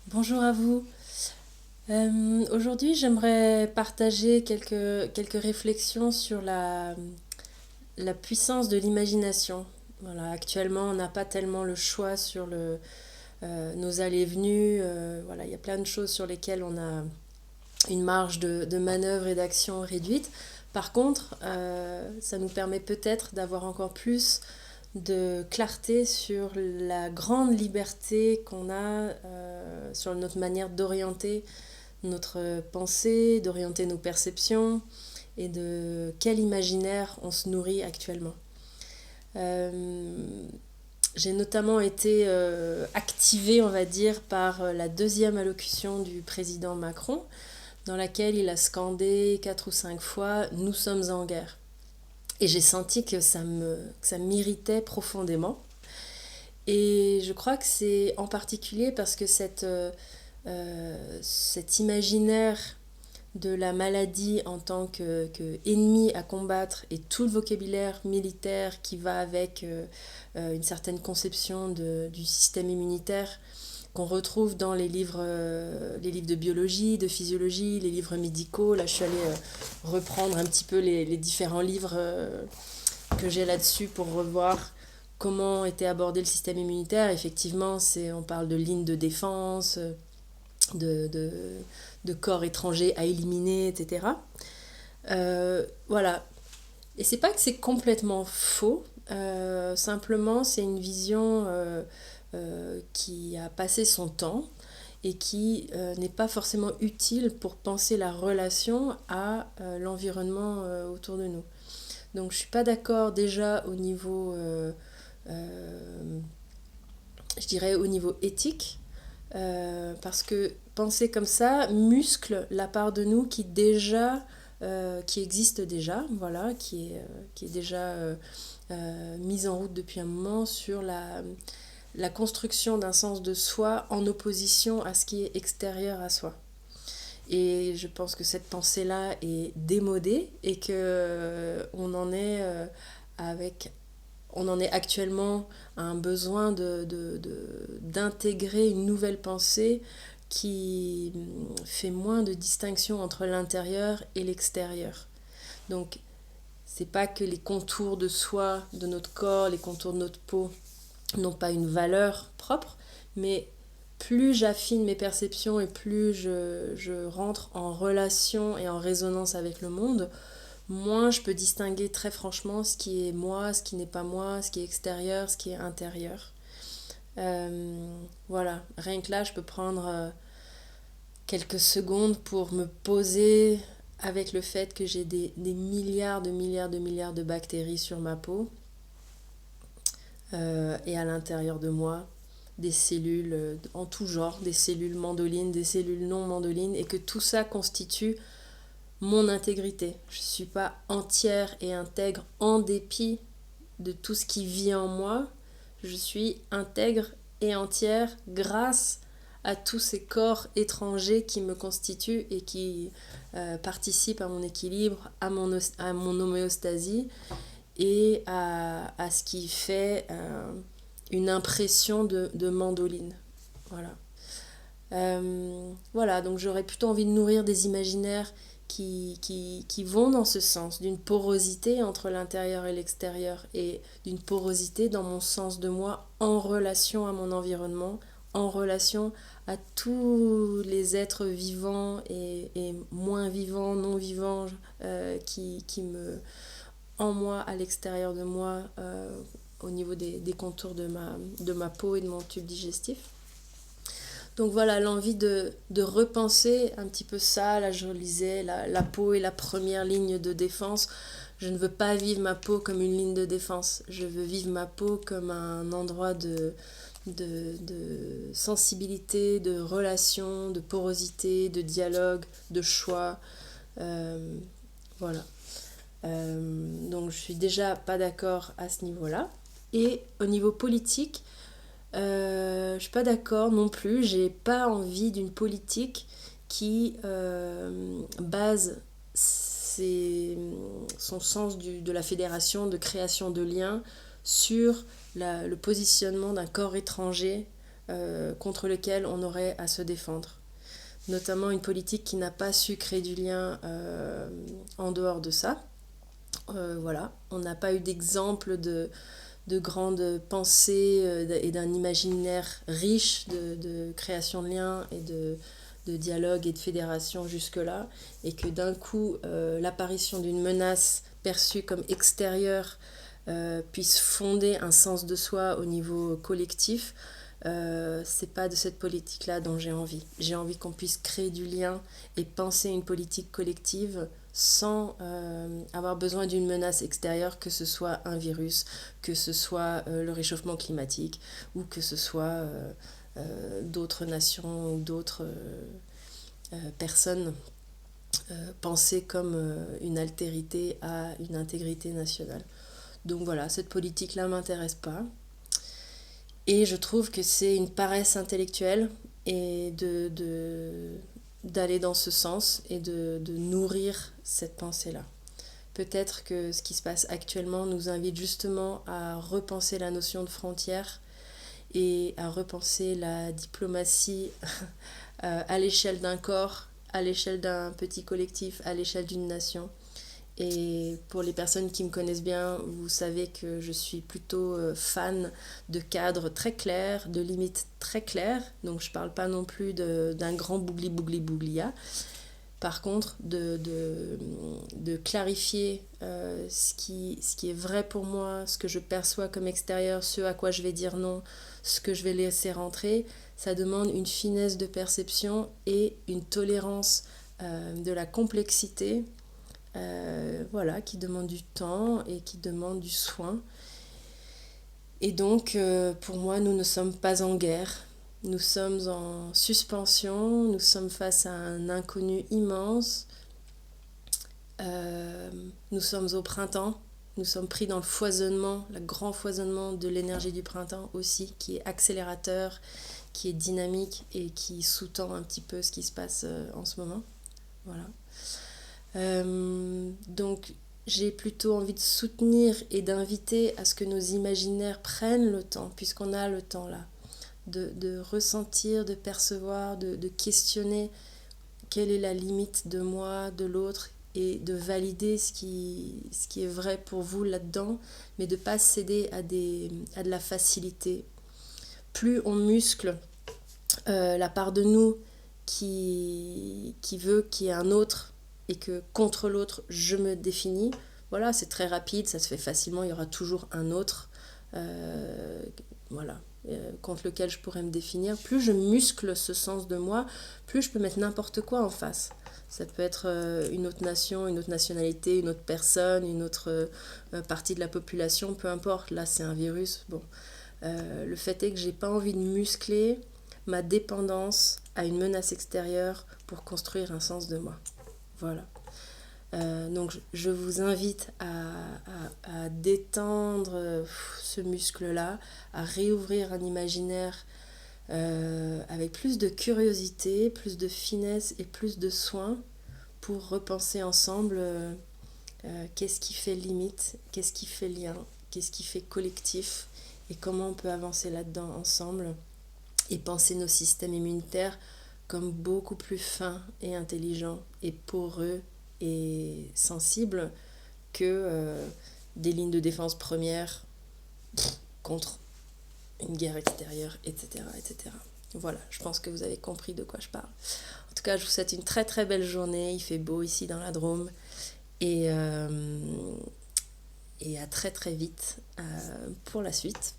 Bonjour à vous. Aujourd'hui, j'aimerais partager quelques réflexions sur la puissance de l'imagination. Voilà, actuellement, on n'a pas tellement le choix sur nos allées et venues. Voilà, il y a plein de choses sur lesquelles on a une marge de manœuvre et d'action réduite. Par contre, ça nous permet peut-être d'avoir encore plus de clarté sur la grande liberté qu'on a sur notre manière d'orienter notre pensée, d'orienter nos perceptions et de quel imaginaire on se nourrit actuellement. Euh, j'ai notamment été activée, on va dire, par la deuxième allocution du président Macron, dans laquelle il a scandé 4 ou 5 fois "Nous sommes en guerre". Et j'ai senti que ça m'irritait profondément. Et je crois que c'est en particulier parce que cet imaginaire de la maladie en tant que ennemi à combattre et tout le vocabulaire militaire qui va avec une certaine conception du système immunitaire qu'on retrouve dans les livres de biologie, de physiologie, les livres médicaux. Là, je suis allée reprendre un petit peu les différents livres que j'ai là-dessus pour revoir comment était abordé le système immunitaire. Effectivement, on parle de lignes de défense, de, de, de corps étrangers à éliminer, etc. Voilà. Et c'est pas que c'est complètement faux, simplement c'est une vision qui a passé son temps et qui n'est pas forcément utile pour penser la relation à l'environnement autour de nous. Donc je suis pas d'accord déjà au niveau, euh, je dirais au niveau éthique, parce que penser comme ça muscle la part de nous qui existe déjà, voilà, qui est déjà mise en route depuis un moment sur la construction d'un sens de soi en opposition à ce qui est extérieur à soi. Et je pense que cette pensée-là est démodée et que avec on en est actuellement à un besoin d'intégrer une nouvelle pensée qui fait moins de distinction entre l'intérieur et l'extérieur. Donc, c'est pas que les contours de soi, de notre corps, les contours de notre peau n'ont pas une valeur propre, mais plus j'affine mes perceptions et plus je rentre en relation et en résonance avec le monde, moins je peux distinguer très franchement ce qui est moi, ce qui n'est pas moi, ce qui est extérieur, ce qui est intérieur. Voilà, rien que là, je peux prendre quelques secondes pour me poser avec le fait que j'ai des milliards de bactéries sur ma peau et à l'intérieur de moi des cellules en tout genre, des cellules mandolines, des cellules non mandolines, et que tout ça constitue mon intégrité. Je ne suis pas entière et intègre en dépit de tout ce qui vit en moi. Je suis intègre et entière grâce à tous ces corps étrangers qui me constituent et qui participent à mon équilibre, à mon homéostasie et à ce qui fait une impression de mandoline. Voilà. Voilà, donc j'aurais plutôt envie de nourrir des imaginaires qui vont dans ce sens, d'une porosité entre l'intérieur et l'extérieur et d'une porosité dans mon sens de moi en relation à mon environnement, en relation à tous les êtres vivants et moins vivants, non vivants, qui me, en moi, à l'extérieur de moi, au niveau des contours de ma peau et de mon tube digestif. Donc voilà, l'envie de repenser un petit peu ça. Là, je lisais, la peau est la première ligne de défense. Je ne veux pas vivre ma peau comme une ligne de défense. Je veux vivre ma peau comme un endroit de sensibilité, de relation, de porosité, de dialogue, de choix. Euh, voilà. Donc je suis déjà pas d'accord à ce niveau-là. Et au niveau politique, je suis pas d'accord non plus. J'ai pas envie d'une politique qui base son sens de la fédération, de création de liens sur le positionnement d'un corps étranger contre lequel on aurait à se défendre. Notamment une politique qui n'a pas su créer du lien en dehors de ça. Voilà, on n'a pas eu d'exemple de grandes pensées et d'un imaginaire riche de création de liens et de dialogue et de fédération jusque-là, et que d'un coup, l'apparition d'une menace perçue comme extérieure puisse fonder un sens de soi au niveau collectif. C'est pas de cette politique-là dont j'ai envie. J'ai envie qu'on puisse créer du lien et penser une politique collective sans avoir besoin d'une menace extérieure, que ce soit un virus, que ce soit le réchauffement climatique, ou que ce soit d'autres nations ou d'autres personnes pensées comme une altérité à une intégrité nationale. Donc voilà, cette politique-là ne m'intéresse pas. Et je trouve que c'est une paresse intellectuelle et d'aller dans ce sens et de nourrir cette pensée-là. Peut-être que ce qui se passe actuellement nous invite justement à repenser la notion de frontière et à repenser la diplomatie à l'échelle d'un corps, à l'échelle d'un petit collectif, à l'échelle d'une nation. Et pour les personnes qui me connaissent bien, vous savez que je suis plutôt fan de cadres très clairs, de limites très claires. Donc je ne parle pas non plus d'un grand bougli-bougli-bouglia. Par contre, de clarifier ce qui est vrai pour moi, ce que je perçois comme extérieur, ce à quoi je vais dire non, ce que je vais laisser rentrer, ça demande une finesse de perception et une tolérance de la complexité, voilà, qui demande du temps et qui demande du soin. Et donc, pour moi, nous ne sommes pas en guerre. Nous sommes en suspension, nous sommes face à un inconnu immense. Nous sommes au printemps, nous sommes pris dans le foisonnement, le grand foisonnement de l'énergie du printemps aussi, qui est accélérateur, qui est dynamique et qui sous-tend un petit peu ce qui se passe en ce moment. Voilà. Donc j'ai plutôt envie de soutenir et d'inviter à ce que nos imaginaires prennent le temps, puisqu'on a le temps là, de ressentir, de percevoir, de questionner quelle est la limite de moi, de l'autre, et de valider ce qui est vrai pour vous là-dedans, mais de ne pas céder à de la facilité. Plus on muscle la part de nous qui veut qu'il y ait un autre, et que contre l'autre, je me définis, voilà, c'est très rapide, ça se fait facilement, il y aura toujours un autre, voilà, contre lequel je pourrais me définir. Plus je muscle ce sens de moi, plus je peux mettre n'importe quoi en face. Ça peut être une autre nation, une autre nationalité, une autre personne, une autre partie de la population, peu importe, là c'est un virus. Bon, le fait est que j'ai pas envie de muscler ma dépendance à une menace extérieure pour construire un sens de moi. Voilà. Donc je vous invite à détendre ce muscle-là, à réouvrir un imaginaire avec plus de curiosité, plus de finesse et plus de soin pour repenser ensemble qu'est-ce qui fait limite, qu'est-ce qui fait lien, qu'est-ce qui fait collectif et comment on peut avancer là-dedans ensemble et penser nos systèmes immunitaires comme beaucoup plus fins et intelligents et poreux et sensibles que des lignes de défense premières contre une guerre extérieure, etc., etc. Voilà, je pense que vous avez compris de quoi je parle. En tout cas, je vous souhaite une très très belle journée. Il fait beau ici dans la Drôme. Et à très très vite pour la suite.